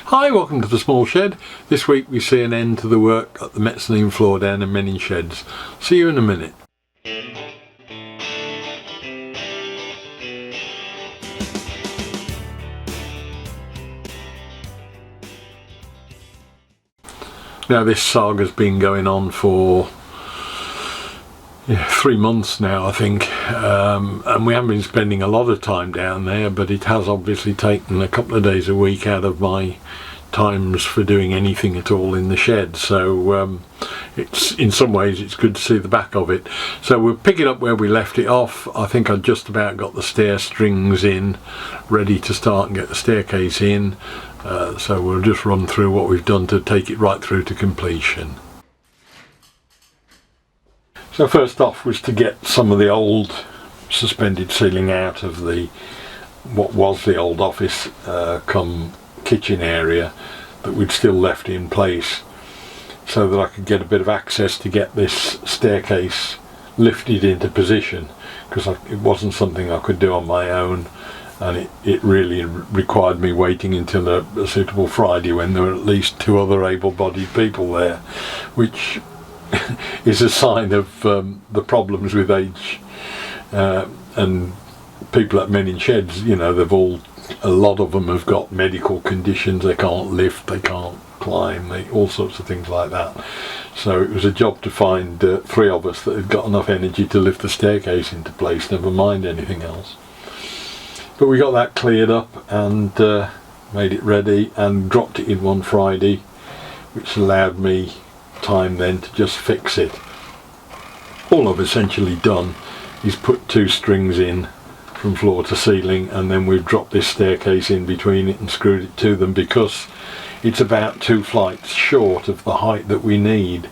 Hi, welcome to the small shed. This week we see an end to the work at the mezzanine floor down in mezzanine sheds. See you in a minute. Now this saga's been going on for 3 months now, I think, and we haven't been spending a lot of time down there, but it has obviously taken a couple of days a week out of my times for doing anything at all in the shed, so it's in some ways it's good to see the back of it. So we'll pick it up where we left it off. I think I've just about got the stair strings in, ready to start and get the staircase in, so we'll just run through what we've done to take it right through to completion. So first off was to get some of the old suspended ceiling out of what was the old office come kitchen area that we'd still left in place, so that I could get a bit of access to get this staircase lifted into position, because it wasn't something I could do on my own, and it really required me waiting until a suitable Friday when there were at least 2 other able-bodied people there, which is a sign of the problems with age, and people at men in sheds, you know, a lot of them have got medical conditions. They can't lift, they can't climb, all sorts of things like that. So it was a job to find 3 of us that had got enough energy to lift the staircase into place, never mind anything else. But we got that cleared up and made it ready and dropped it in one Friday, which allowed me time then to just fix it. All I've essentially done is put 2 strings in from floor to ceiling, and then we've dropped this staircase in between it and screwed it to them, because it's about 2 flights short of the height that we need,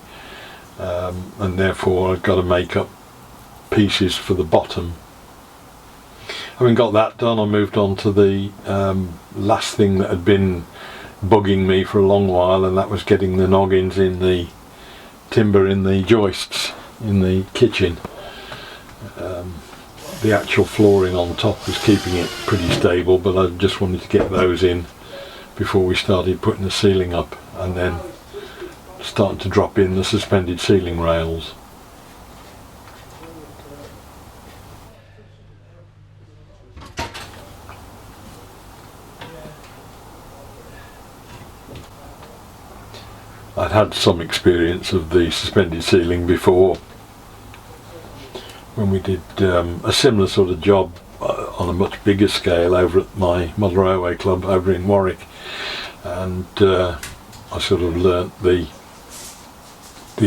and therefore I've got to make up pieces for the bottom. Having got that done, I moved on to the last thing that had been bugging me for a long while, and that was getting the noggins in the timber in the joists in the kitchen. The actual flooring on top was keeping it pretty stable, but I just wanted to get those in before we started putting the ceiling up, and then starting to drop in the suspended ceiling rails. I'd had some experience of the suspended ceiling before, when we did a similar sort of job on a much bigger scale over at my Model Railway Club over in Warwick, and I sort of learnt the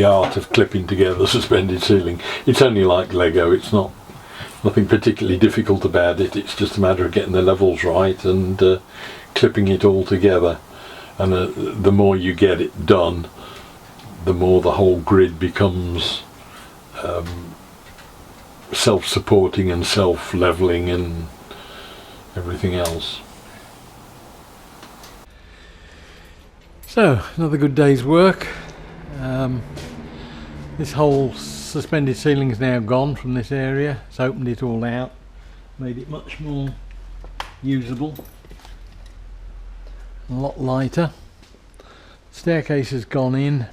art of clipping together suspended ceiling. It's only like Lego, it's nothing particularly difficult about it, it's just a matter of getting the levels right and clipping it all together. And the more you get it done, the more the whole grid becomes self-supporting and self-leveling and everything else. So, another good day's work. This whole suspended ceiling is now gone from this area. It's opened it all out, made it much more usable, a lot lighter. Staircase has gone in,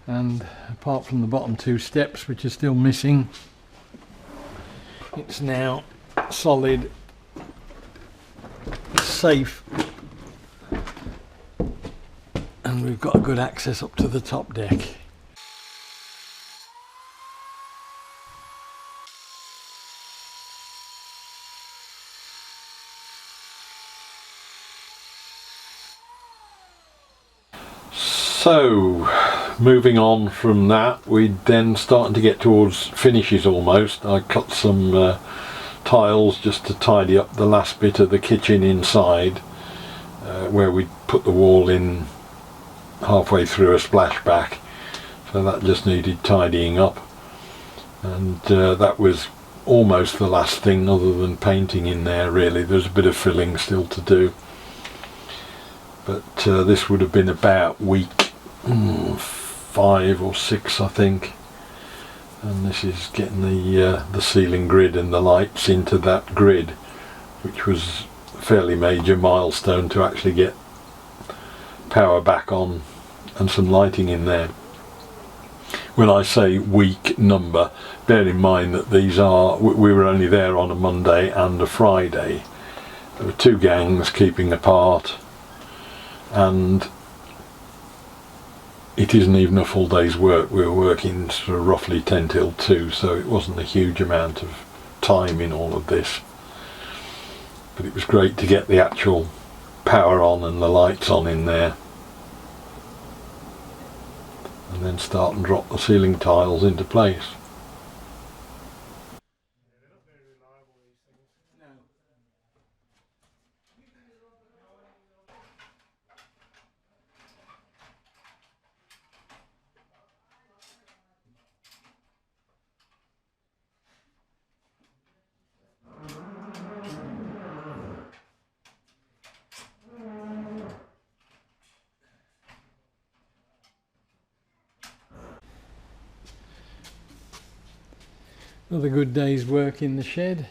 and apart from the bottom 2 steps which are still missing, it's now solid, safe, and we've got a good access up to the top deck. So, moving on from that, we're then starting to get towards finishes almost. I cut some tiles just to tidy up the last bit of the kitchen inside, where we put the wall in halfway through a splashback, so that just needed tidying up, and that was almost the last thing other than painting in there really. There's a bit of filling still to do, but this would have been about week 5 or 6 I think, and this is getting the ceiling grid and the lights into that grid, which was a fairly major milestone to actually get power back on and some lighting in there. When I say week number, bear in mind that these are, we were only there on a Monday and a Friday. There were two gangs keeping apart, and it isn't even a full day's work. We were working sort of roughly 10 till 2, so it wasn't a huge amount of time in all of this. But it was great to get the actual power on and the lights on in there. And then start and drop the ceiling tiles into place. Another good day's work in the shed.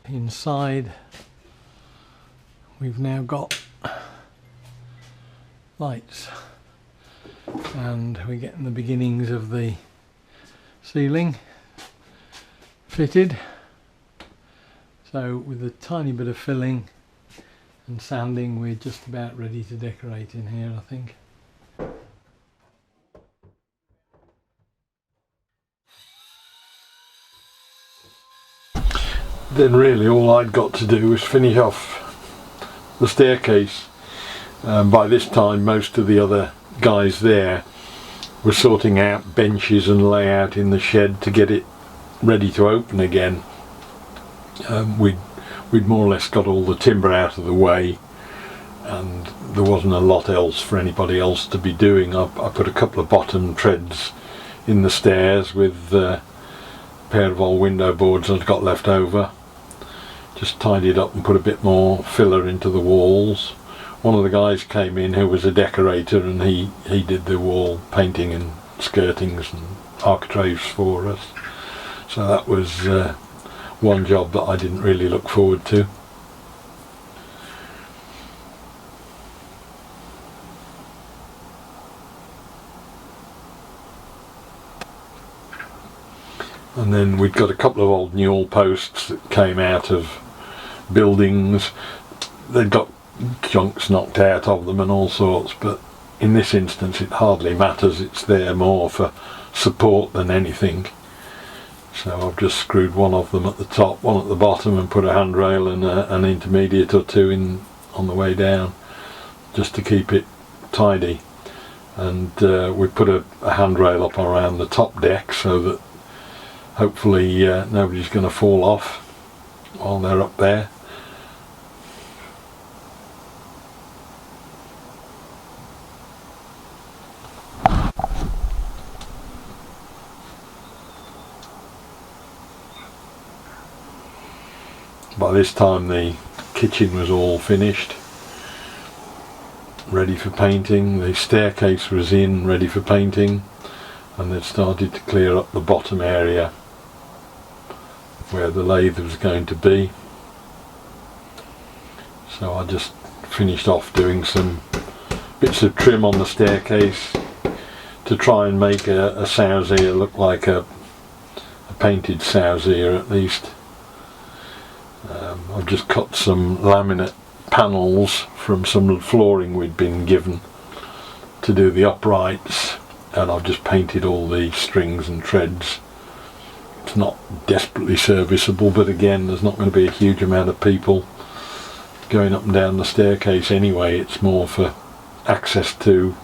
Inside we've now got lights, and we're getting the beginnings of the ceiling fitted. So with a tiny bit of filling and sanding, we're just about ready to decorate in here, I think. Then really all I'd got to do was finish off the staircase. By this time most of the other guys there were sorting out benches and layout in the shed to get it ready to open again. We'd more or less got all the timber out of the way, and there wasn't a lot else for anybody else to be doing. I put a couple of bottom treads in the stairs with a pair of old window boards I'd got left over. Just tidied up and put a bit more filler into the walls. One of the guys came in who was a decorator, and he did the wall painting and skirtings and architraves for us. So that was one job that I didn't really look forward to. And then we'd got a couple of old newel posts that came out of buildings. They'd got chunks knocked out of them and all sorts, but in this instance it hardly matters. It's there more for support than anything. So I've just screwed one of them at the top, one at the bottom, and put a handrail and an intermediate or two in on the way down, just to keep it tidy. And we put a handrail up around the top deck so that hopefully nobody's going to fall off while they're up there. By this time the kitchen was all finished, ready for painting. The staircase was in, ready for painting, and they'd started to clear up the bottom area where the lathe was going to be. So I just finished off doing some bits of trim on the staircase to try and make a sowsea look like a painted sowsea at least. I've just cut some laminate panels from some flooring we'd been given to do the uprights, and I've just painted all the strings and treads. It's not desperately serviceable, but again, there's not going to be a huge amount of people going up and down the staircase anyway. It's more for access to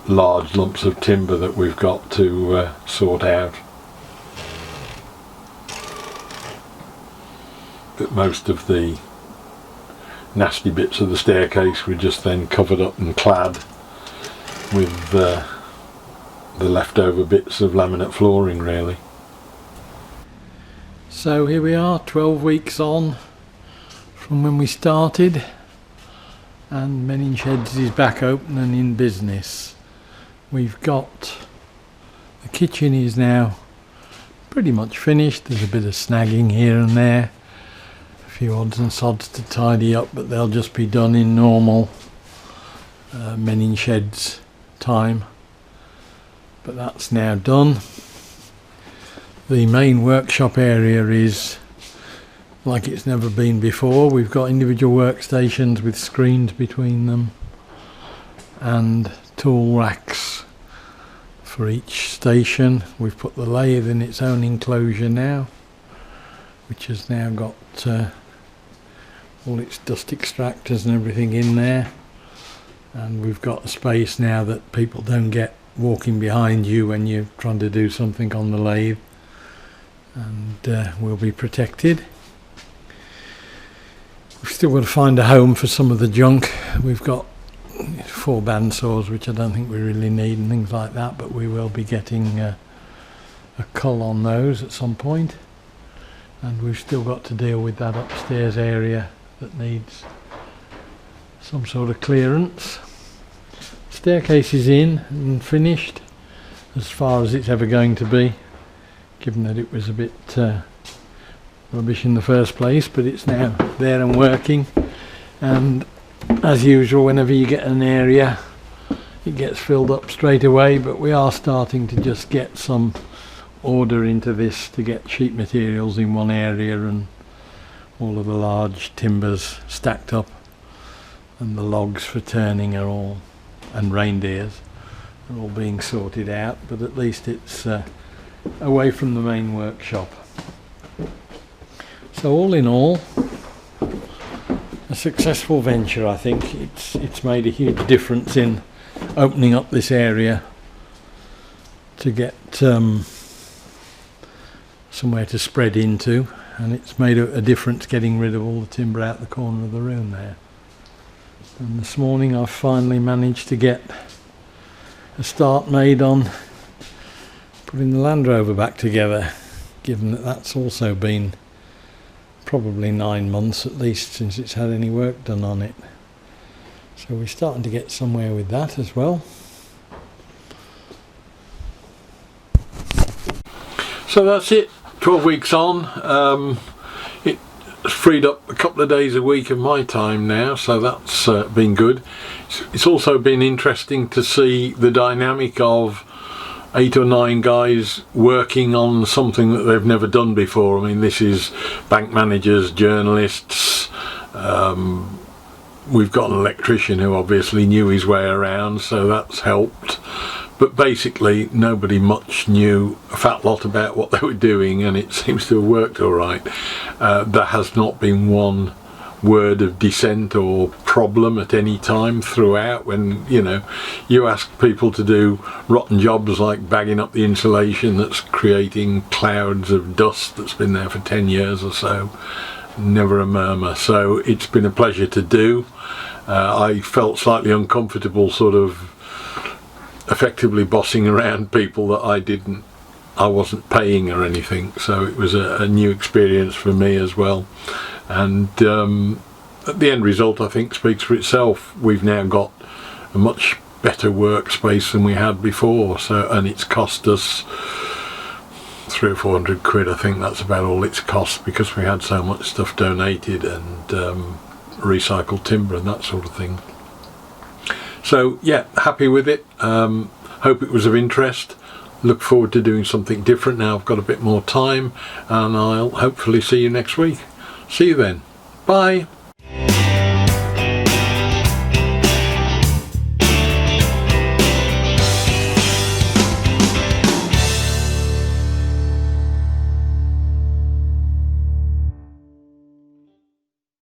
large lumps of timber that we've got to sort out. But most of the nasty bits of the staircase were just then covered up and clad with the leftover bits of laminate flooring, really. So here we are, 12 weeks on from when we started, and Mezzanine Sheds is back open and in business. We've got, the kitchen is now pretty much finished. There's a bit of snagging here and there, a few odds and sods to tidy up, but they'll just be done in normal Menin sheds time, but that's now done. The main workshop area is like it's never been before. We've got individual workstations with screens between them and tool racks for each station. We've put the lathe in its own enclosure now, which has now got all its dust extractors and everything in there, and we've got a space now that people don't get walking behind you when you're trying to do something on the lathe, and we'll be protected. We've still got to find a home for some of the junk. We've got 4 bandsaws which I don't think we really need and things like that, but we will be getting a cull on those at some point. And we've still got to deal with that upstairs area that needs some sort of clearance. Staircase is in and finished as far as it's ever going to be, given that it was a bit rubbish in the first place, but it's now there and working. And as usual, whenever you get an area, it gets filled up straight away, but we are starting to just get some order into this to get sheet materials in one area and all of the large timbers stacked up, and the logs for turning are all, and reindeers are all being sorted out, but at least it's away from the main workshop. So all in all, a successful venture. I think it's made a huge difference in opening up this area to get somewhere to spread into, and it's made a difference getting rid of all the timber out the corner of the room there. And this morning I finally managed to get a start made on putting the Land Rover back together, given that that's also been probably 9 months at least since it's had any work done on it. So we're starting to get somewhere with that as well. So that's it, 12 weeks on. It's freed up a couple of days a week of my time now, so that's been good. It's also been interesting to see the dynamic of 8 or 9 guys working on something that they've never done before. I mean, this is bank managers, journalists, we've got an electrician who obviously knew his way around, so that's helped. But basically nobody much knew a fat lot about what they were doing, and it seems to have worked all right. There has not been one word of dissent or problem at any time throughout. When you ask people to do rotten jobs like bagging up the insulation that's creating clouds of dust that's been there for 10 years or so, never a murmur. So it's been a pleasure to do. I felt slightly uncomfortable sort of effectively bossing around people that I wasn't paying or anything, so it was a new experience for me as well. And the end result, I think, speaks for itself. We've now got a much better workspace than we had before, and it's cost us 300 or 400 quid. I think that's about all it's cost, because we had so much stuff donated and recycled timber and that sort of thing. So yeah, happy with it. Hope it was of interest. Look forward to doing something different now I've got a bit more time, and I'll hopefully see you next week. See you then. Bye.